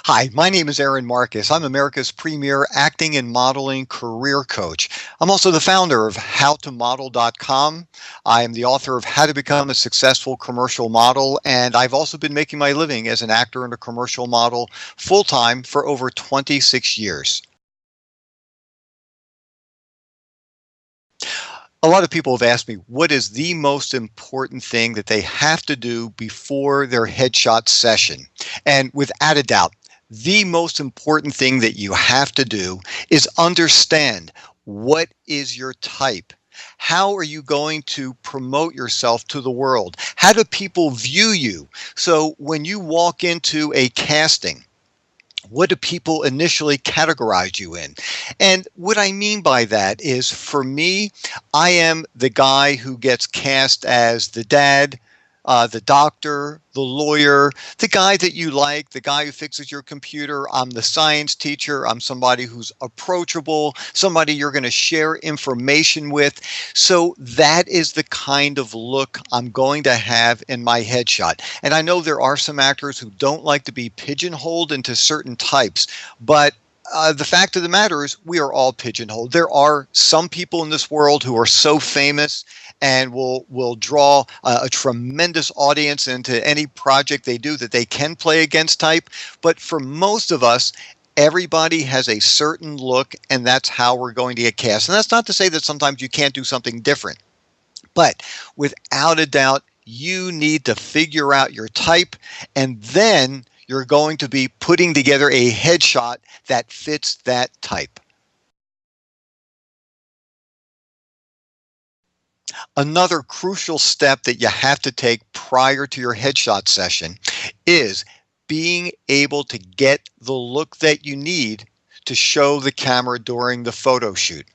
Hi, my name is Aaron Marcus. I'm America's premier acting and modeling career coach. I'm also the founder of howtomodel.com. I am the author of How to Become a Successful Commercial Model, and I've also been making my living as an actor and a commercial model full time for over 26 years. A lot of people have asked me what is the most important thing that they have to do before their headshot session. And without a doubt, the most important thing that you have to do is understand what is your type. How are you going to promote yourself to the world? How do people view you? So when you walk into a casting, what do people initially categorize you in? And what I mean by that is, for me, I am the guy who gets cast as the dad, the doctor, the lawyer, the guy that you like, the guy who fixes your computer. I'm the science teacher. I'm somebody who's approachable, somebody you're going to share information with. So that is the kind of look I'm going to have in my headshot. And I know there are some actors who don't like to be pigeonholed into certain types, but the fact of the matter is we are all pigeonholed. There are some people in this world who are so famous and will draw a tremendous audience into any project they do that they can play against type. But for most of us, everybody has a certain look, and that's how we're going to get cast. And that's not to say that sometimes you can't do something different. But without a doubt, you need to figure out your type, and then you're going to be putting together a headshot that fits that type. Another crucial step that you have to take prior to your headshot session is being able to get the look that you need to show the camera during the photo shoot.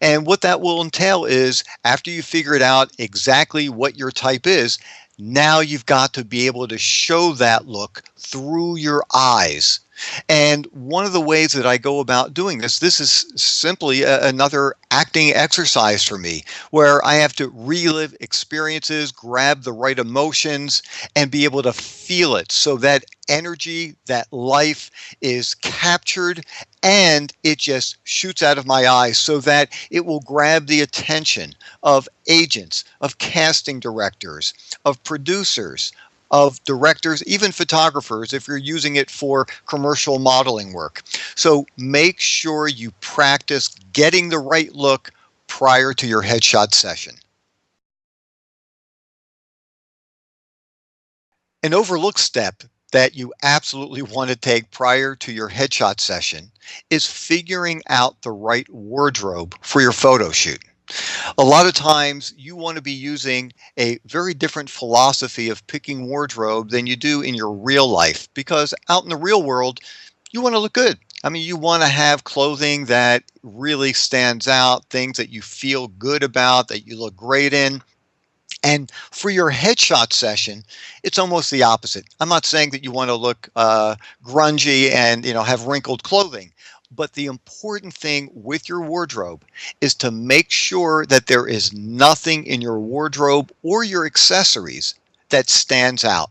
And what that will entail is, after you figure it out exactly what your type is, now you've got to be able to show that look through your eyes. And one of the ways that I go about doing this is simply another acting exercise for me, where I have to relive experiences, grab the right emotions, and be able to feel it so that energy, that life is captured and it just shoots out of my eyes so that it will grab the attention of agents, of casting directors, of producers, of directors, even photographers, if you're using it for commercial modeling work. So make sure you practice getting the right look prior to your headshot session. An overlooked step that you absolutely want to take prior to your headshot session is figuring out the right wardrobe for your photo shoot. A lot of times you want to be using a very different philosophy of picking wardrobe than you do in your real life, because out in the real world, you want to look good. I mean, you want to have clothing that really stands out, things that you feel good about, that you look great in. And for your headshot session, it's almost the opposite. I'm not saying that you want to look grungy and have wrinkled clothing, but the important thing with your wardrobe is to make sure that there is nothing in your wardrobe or your accessories that stands out.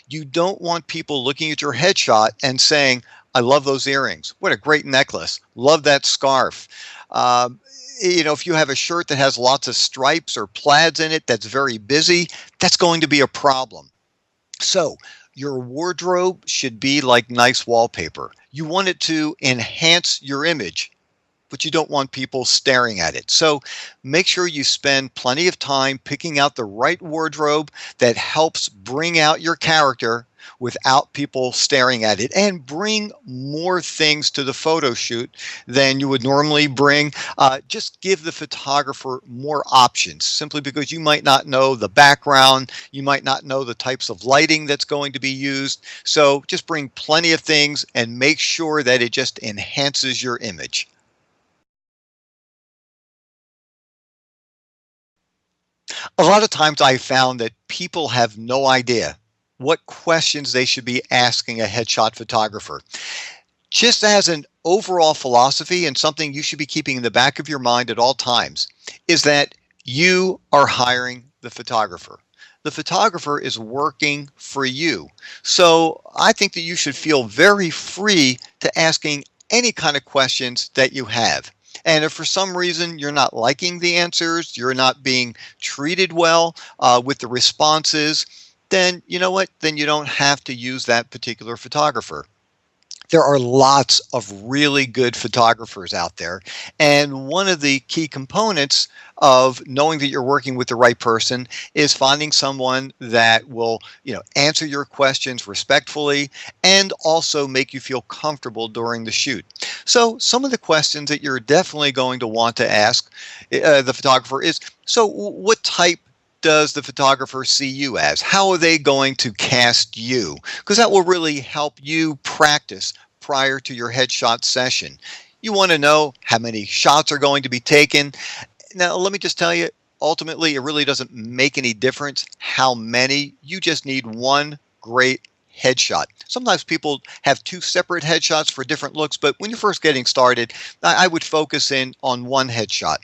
You don't want people looking at your headshot and saying, "I love those earrings. What a great necklace. Love that scarf." Um, if you have a shirt that has lots of stripes or plaids in it that's very busy, that's going to be a problem. So your wardrobe should be like nice wallpaper. You want it to enhance your image, but you don't want people staring at it. So make sure you spend plenty of time picking out the right wardrobe that helps bring out your character without people staring at it, and bring more things to the photo shoot than you would normally bring. Just give the photographer more options, simply because you might not know the background, you might not know the types of lighting that's going to be used. So just bring plenty of things and make sure that it just enhances your image. A lot of times I found that people have no idea what questions they should be asking a headshot photographer. Just as an overall philosophy, and something you should be keeping in the back of your mind at all times, is that you are hiring the photographer. the photographer is working for you. So I think that you should feel very free to asking any kind of questions that you have. And if for some reason you're not liking the answers, you're not being treated well with the responses, then you know what? Then you don't have to use that particular photographer. There are lots of really good photographers out there. And one of the key components of knowing that you're working with the right person is finding someone that will, answer your questions respectfully and also make you feel comfortable during the shoot. So some of the questions that you're definitely going to want to ask the photographer is, so what type does the photographer see you as? How are they going to cast you? Because that will really help you practice prior to your headshot session. You want to know how many shots are going to be taken. Now, let me just tell you, ultimately, it really doesn't make any difference how many. You just need one great headshot. Sometimes people have two separate headshots for different looks, but when you're first getting started, I would focus in on one headshot.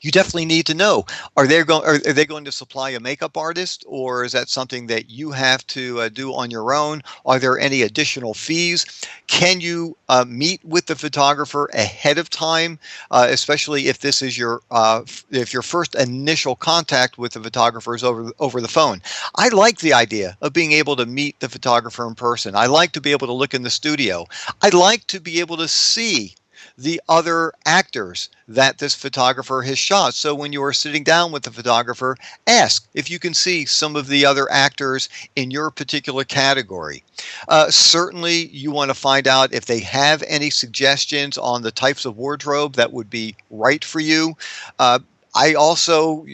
You definitely need to know, are they going to supply a makeup artist, or is that something that you have to do on your own? Are there any additional fees? Can you meet with the photographer ahead of time, especially if this is your first initial contact with the photographer is over the phone? I like the idea of being able to meet the photographer in person. I like to be able to look in the studio. I like to be able to see the other actors that this photographer has shot. So when you are sitting down with the photographer, ask if you can see some of the other actors in your particular category. Certainly, you want to find out if they have any suggestions on the types of wardrobe that would be right for you. I also,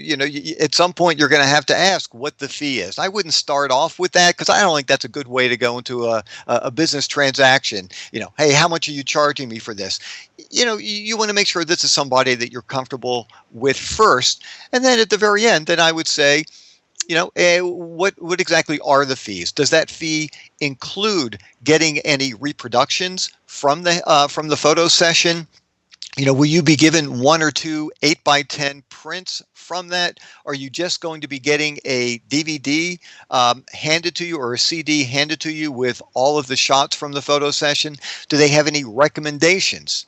at some point you're going to have to ask what the fee is. I wouldn't start off with that because I don't think that's a good way to go into a business transaction. Hey, how much are you charging me for this? You want to make sure this is somebody that you're comfortable with first. And then at the very end, then I would say, what exactly are the fees? Does that fee include getting any reproductions from the photo session? Will you be given one or two 8x10 prints from that? Are you just going to be getting a DVD handed to you or a CD handed to you with all of the shots from the photo session? Do they have any recommendations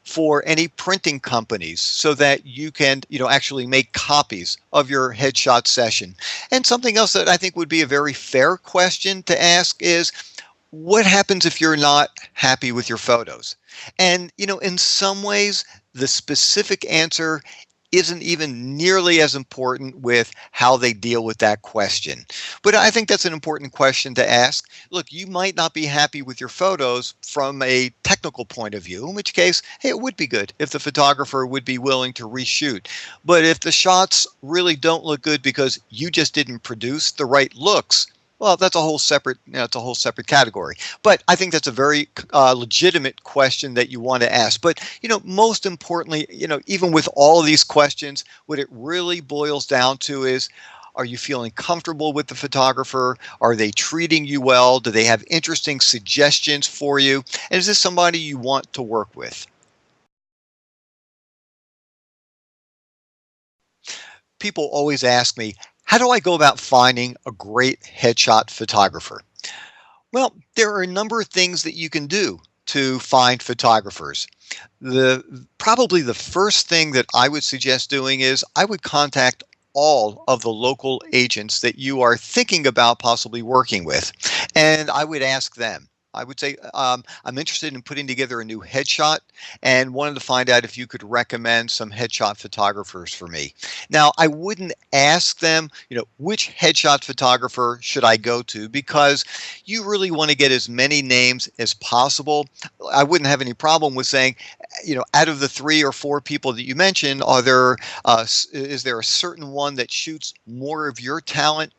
for any printing companies so that you can, actually make copies of your headshot session? And something else that I think would be a very fair question to ask is, what happens if you're not happy with your photos? And, in some ways, the specific answer isn't even nearly as important with how they deal with that question. But I think that's an important question to ask. Look, you might not be happy with your photos from a technical point of view, in which case, hey, it would be good if the photographer would be willing to reshoot. But if the shots really don't look good because you just didn't produce the right looks, well, that's a whole separate, category. But I think that's a very legitimate question that you want to ask. But, most importantly, even with all of these questions, what it really boils down to is, are you feeling comfortable with the photographer? Are they treating you well? Do they have interesting suggestions for you? And is this somebody you want to work with? People always ask me, how do I go about finding a great headshot photographer? Well, there are a number of things that you can do to find photographers. Probably the first thing that I would suggest doing is I would contact all of the local agents that you are thinking about possibly working with, and I would ask them. I would say, I'm interested in putting together a new headshot and wanted to find out if you could recommend some headshot photographers for me. Now, I wouldn't ask them, which headshot photographer should I go to, because you really want to get as many names as possible. I wouldn't have any problem with saying, out of the 3 or 4 people that you mentioned, is there a certain one that shoots more of your talent?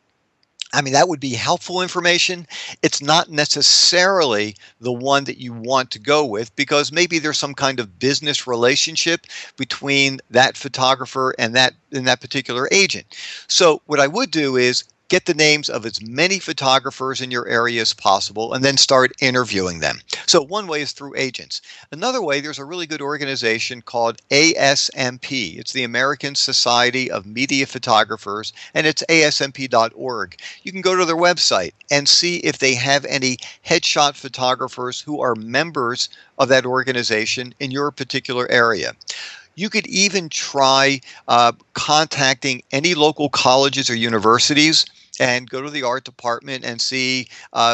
I mean, that would be helpful information. It's not necessarily the one that you want to go with, because maybe there's some kind of business relationship between that photographer and that particular agent. So what I would do is get the names of as many photographers in your area as possible, and then start interviewing them. So one way is through agents. Another way, there's a really good organization called ASMP. It's the American Society of Media Photographers, and it's asmp.org. You can go to their website and see if they have any headshot photographers who are members of that organization in your particular area. You could even try contacting any local colleges or universities and go to the art department and see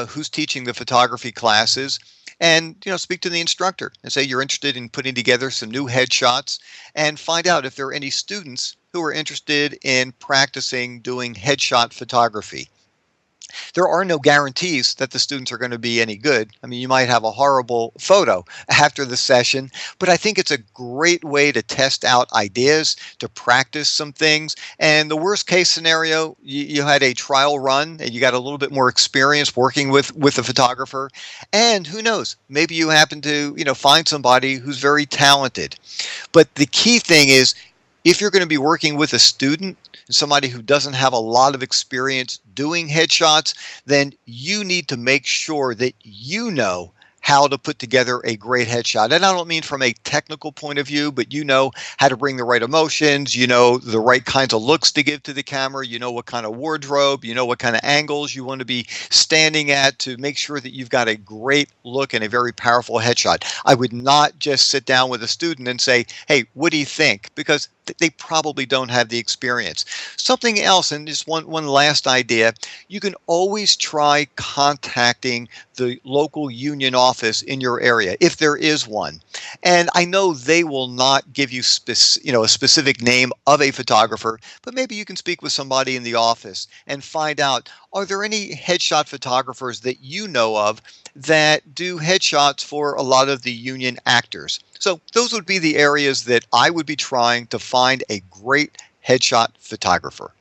who's teaching the photography classes, and speak to the instructor and say you're interested in putting together some new headshots, and find out if there are any students who are interested in practicing doing headshot photography. There are no guarantees that the students are going to be any good. I mean, you might have a horrible photo after the session, but I think it's a great way to test out ideas, to practice some things. And the worst case scenario, you had a trial run and you got a little bit more experience working with a photographer. And who knows, maybe you happen to, find somebody who's very talented. But the key thing is, if you're going to be working with a student, somebody who doesn't have a lot of experience doing headshots, then you need to make sure that you know how to put together a great headshot. And I don't mean from a technical point of view, but how to bring the right emotions, the right kinds of looks to give to the camera, what kind of wardrobe, what kind of angles you want to be standing at to make sure that you've got a great look and a very powerful headshot. I would not just sit down with a student and say, hey, what do you think? Because they probably don't have the experience. Something else, and just one last idea, you can always try contacting the local union office in your area, if there is one. And I know they will not give you a specific name of a photographer, but maybe you can speak with somebody in the office and find out, are there any headshot photographers that you know of that do headshots for a lot of the union actors? So those would be the areas that I would be trying to find a great headshot photographer.